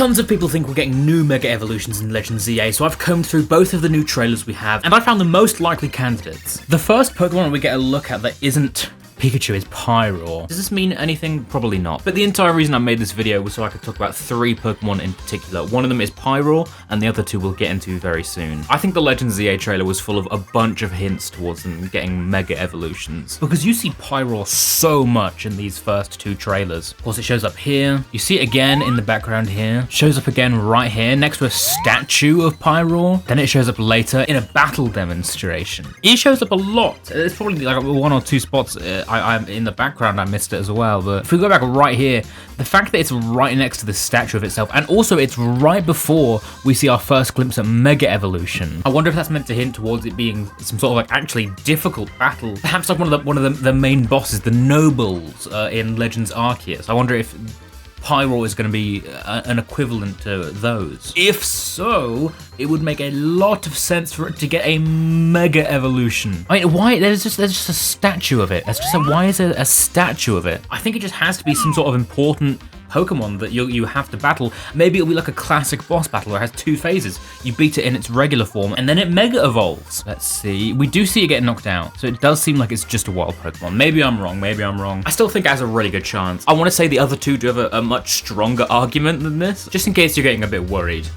Tons of people think we're getting new Mega Evolutions in Legends Z-A, so I've combed through both of the new trailers we have, and I found the most likely candidates. The first Pokemon we get a look at that isn't Pikachu is Pyroar. Does this mean anything? Probably not. But the entire reason I made this video was so I could talk about 3 Pokemon in particular. One of them is Pyroar, and the other 2 we'll get into very soon. I think the Legends Z-A trailer was full of a bunch of hints towards them getting Mega Evolutions, because you see Pyroar so much in these first 2 trailers. Of course, it shows up here. You see it again in the background here. Shows up again right here next to a statue of Pyroar. Then it shows up later in a battle demonstration. It shows up a lot. There's probably like 1 or 2 spots I'm in the background, I missed it as well, but if we go back right here, the fact that it's right next to the statue of itself, and also it's right before we see our first glimpse at Mega Evolution. I wonder if that's meant to hint towards it being some sort of like actually difficult battle. Perhaps like one of the main bosses, the nobles in Legends Arceus. I wonder if Pyroar is going to be an equivalent to those. If so, it would make a lot of sense for it to get a Mega Evolution. I mean, why? There's just a statue of it. Why is there a statue of it? I think it just has to be some sort of important Pokemon that you have to battle. Maybe it'll be like a classic boss battle where it has 2 phases. You beat it in its regular form, and then it Mega Evolves. Let's see. We do see it get knocked out, so it does seem like it's just a wild Pokemon. Maybe I'm wrong. I still think it has a really good chance. I want to say the other 2 do have a much stronger argument than this, just in case you're getting a bit worried.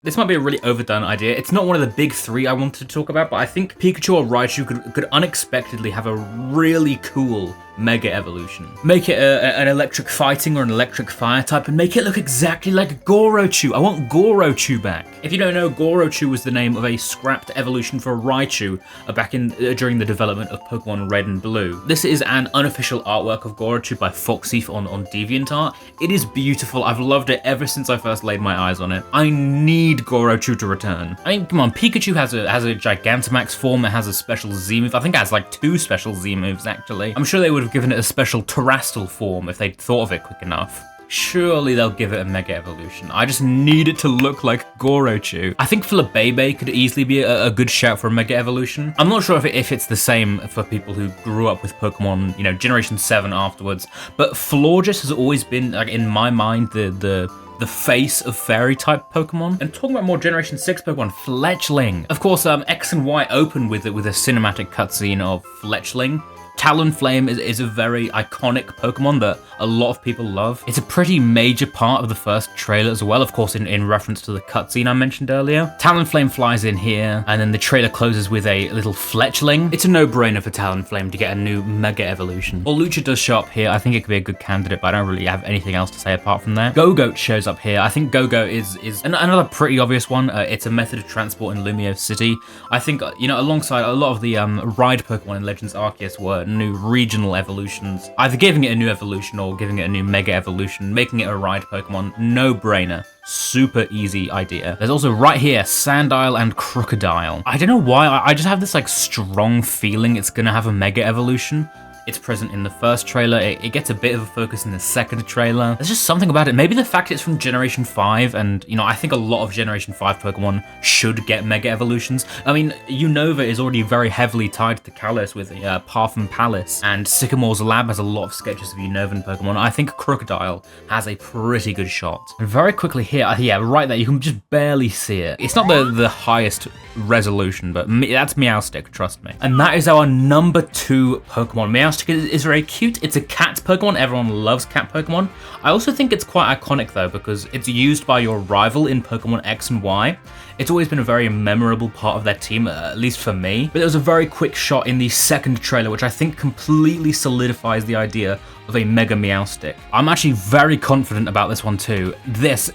This might be a really overdone idea. It's not one of the big 3 I wanted to talk about, but I think Pikachu or Raichu could unexpectedly have a really cool Mega Evolution. Make it an electric fighting or an electric fire type, and make it look exactly like Gorochu. I want Gorochu back. If you don't know, Gorochu was the name of a scrapped evolution for Raichu back in during the development of Pokemon Red and Blue. This is an unofficial artwork of Gorochu by Foxy on DeviantArt. It is beautiful. I've loved it ever since I first laid my eyes on it. I need Gorochu to return. I mean, come on, Pikachu has a Gigantamax form. It has a special Z move. I think it has like 2 special Z moves actually. I'm sure they would have given it a special Terrestrial form if they'd thought of it quick enough. Surely they'll give it a Mega Evolution. I just need it to look like Gorochu. I think Flabébé could easily be a good shout for a Mega Evolution. I'm not sure if it's the same for people who grew up with Pokemon, you know, Generation 7 afterwards, but Florges has always been, like, in my mind, the face of fairy-type Pokemon. And talking about more Generation 6 Pokemon, Fletchling. Of course, X and Y open with a cinematic cutscene of Fletchling. Talonflame is a very iconic Pokemon that a lot of people love. It's a pretty major part of the first trailer as well, of course, in reference to the cutscene I mentioned earlier. Talonflame flies in here, and then the trailer closes with a little Fletchling. It's a no-brainer for Talonflame to get a new Mega Evolution. Well, Lucha does show up here. I think it could be a good candidate, but I don't really have anything else to say apart from that. Go-Goat shows up here. I think Go-Goat is another pretty obvious one. It's a method of transport in Lumio City. I think, you know, alongside a lot of the ride Pokemon in Legends Arceus were new regional evolutions, either giving it a new evolution or giving it a new Mega Evolution, making it a ride Pokemon. No brainer. Super easy idea. There's also right here Sandile and Crocodile. I don't know why, I just have this like strong feeling it's gonna have a Mega Evolution. It's present in the first trailer, it gets a bit of a focus in the second trailer. There's just something about it. Maybe the fact it's from Generation 5, and, you know, I think a lot of Generation 5 Pokemon should get Mega Evolutions. I mean, Unova is already very heavily tied to Kalos with Parfum Palace, and Sycamore's Lab has a lot of sketches of Unovan Pokemon. I think Crocodile has a pretty good shot. And very quickly here, yeah, right there, you can just barely see it. It's not the highest resolution, but that's Meowstic, trust me. And that is our number 2 Pokemon. Meowstic is very cute. It's a cat Pokemon. Everyone loves cat Pokemon. I also think it's quite iconic though, because it's used by your rival in Pokemon X and Y. It's always been a very memorable part of their team, at least for me. But there was a very quick shot in the second trailer, which I think completely solidifies the idea of a Mega Meowstic. I'm actually very confident about this one too. This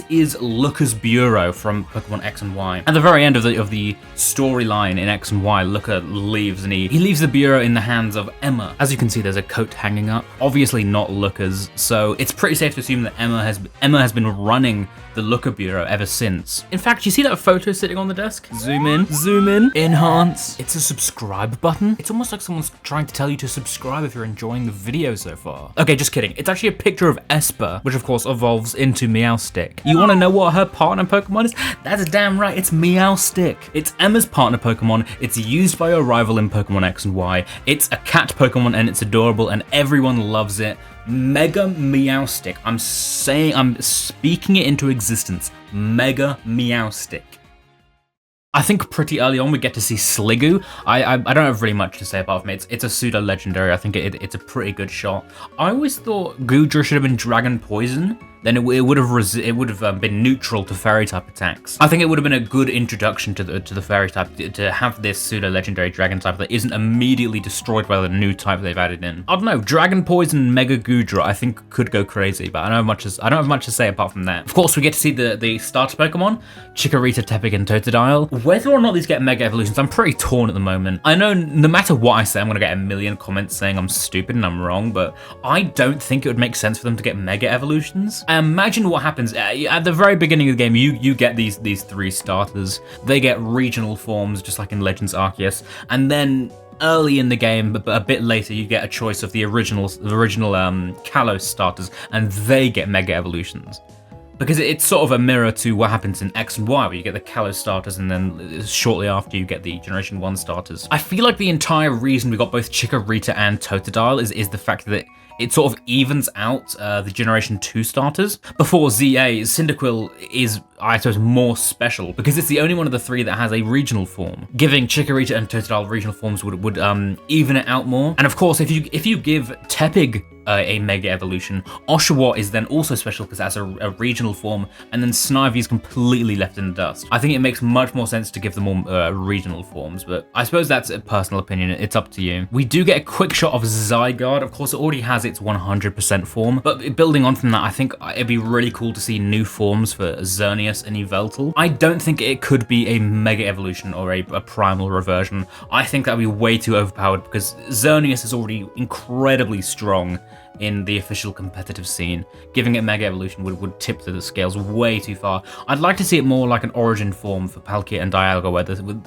is Looker's Bureau from Pokemon X and Y. At the very end of the storyline in X and Y, Looker leaves, and he leaves the bureau in the hands of Emma. As you can see, there's a coat hanging up. Obviously not Looker's, so it's pretty safe to assume that Emma has been running the Looker Bureau ever since. In fact, you see that photo sitting on the desk? Zoom in, enhance. It's a subscribe button. It's almost like someone's trying to tell you to subscribe if you're enjoying the video so far. Okay, just kidding. It's actually a picture of Esper, which of course evolves into Meowstic. You want to know what her partner Pokemon is? That's damn right, it's Meowstic. It's Emma's partner Pokemon. It's used by her rival in Pokemon X and Y. It's a cat Pokemon and it's adorable and everyone loves it. Mega Meowstic. I'm speaking it into existence. Mega Meowstic. I think pretty early on we get to see Sliggoo. I don't have really much to say apart from it. It's a pseudo legendary. I think it's a pretty good shot. I always thought Goodra should have been Dragon Poison. Then it would have been neutral to fairy type attacks. I think it would have been a good introduction to the fairy type to have this pseudo legendary dragon type that isn't immediately destroyed by the new type they've added in. I don't know, Dragon Poison Mega Goodra I think could go crazy, but I don't have much to say apart from that. Of course, we get to see the starter Pokemon, Chikorita, Tepig, and Totodile. Whether or not these get Mega Evolutions, I'm pretty torn at the moment. I know no matter what I say, I'm gonna get a million comments saying I'm stupid and I'm wrong, but I don't think it would make sense for them to get Mega Evolutions. Imagine what happens at the very beginning of the game. You get these 3 starters. They get regional forms, just like in Legends Arceus, and then early in the game, but a bit later, you get a choice of the original Kalos starters, and they get Mega Evolutions. Because it's sort of a mirror to what happens in X and Y, where you get the Kalos starters, and then shortly after you get the Generation 1 starters. I feel like the entire reason we got both Chikorita and Totodile is the fact that it sort of evens out the Generation 2 starters. Before Z-A, Cyndaquil is, I suppose, more special because it's the only one of the 3 that has a regional form. Giving Chikorita and Totodile regional forms would even it out more. And of course, if you give Tepig a Mega Evolution, Oshawott is then also special because that's a regional form, and then Snivy is completely left in the dust. I think it makes much more sense to give them all regional forms, but I suppose that's a personal opinion. It's up to you. We do get a quick shot of Zygarde. Of course, it already has its 100% form, but building on from that, I think it'd be really cool to see new forms for Xerneas and Yveltal. I don't think it could be a Mega Evolution or a Primal Reversion. I think that'd be way too overpowered because Xerneas is already incredibly strong in the official competitive scene. Giving it Mega Evolution would tip the scales way too far. I'd like to see it more like an origin form for Palkia and Dialga, where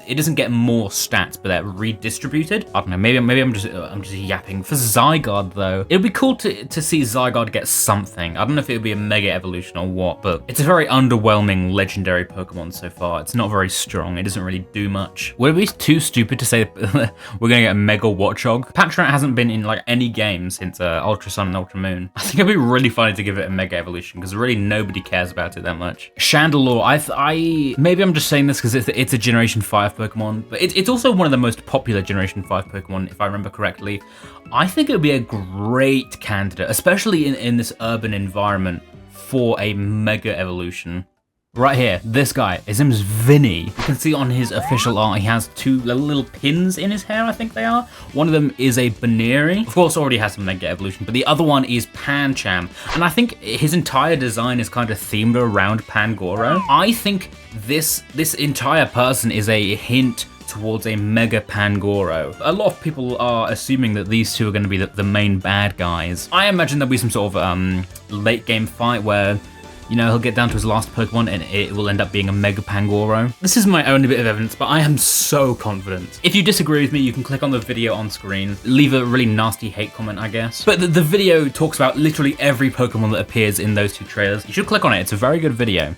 it doesn't get more stats, but they're redistributed. I don't know, maybe I'm just yapping. For Zygarde though, it'd be cool to see Zygarde get something. I don't know if it would be a Mega Evolution or what, but it's a very underwhelming legendary Pokemon so far. It's not very strong. It doesn't really do much. Would it be too stupid to say we're gonna get a Mega Watchog? Patronite hasn't been in like any game since Ultra Sun and Ultra Moon. I think it'd be really funny to give it a Mega Evolution because really nobody cares about it that much. Chandelure, maybe I'm just saying this because it's a Generation 5 Pokemon, but it's also one of the most popular Generation 5 Pokemon, if I remember correctly. I think it would be a great candidate, especially in this urban environment, for a Mega Evolution. Right here, this guy, his name is Vinny. You can see on his official art, he has 2 little pins in his hair, I think they are. One of them is a Baneri. Of course, already has some Mega Evolution, but the other one is Pancham. And I think his entire design is kind of themed around Pangoro. I think this entire person is a hint towards a Mega Pangoro. A lot of people are assuming that these 2 are going to be the main bad guys. I imagine there'll be some sort of late game fight where, you know, he'll get down to his last Pokemon and it will end up being a Mega Pangoro. This is my only bit of evidence, but I am so confident. If you disagree with me, you can click on the video on screen, leave a really nasty hate comment, I guess. But the video talks about literally every Pokemon that appears in those 2 trailers. You should click on it, it's a very good video.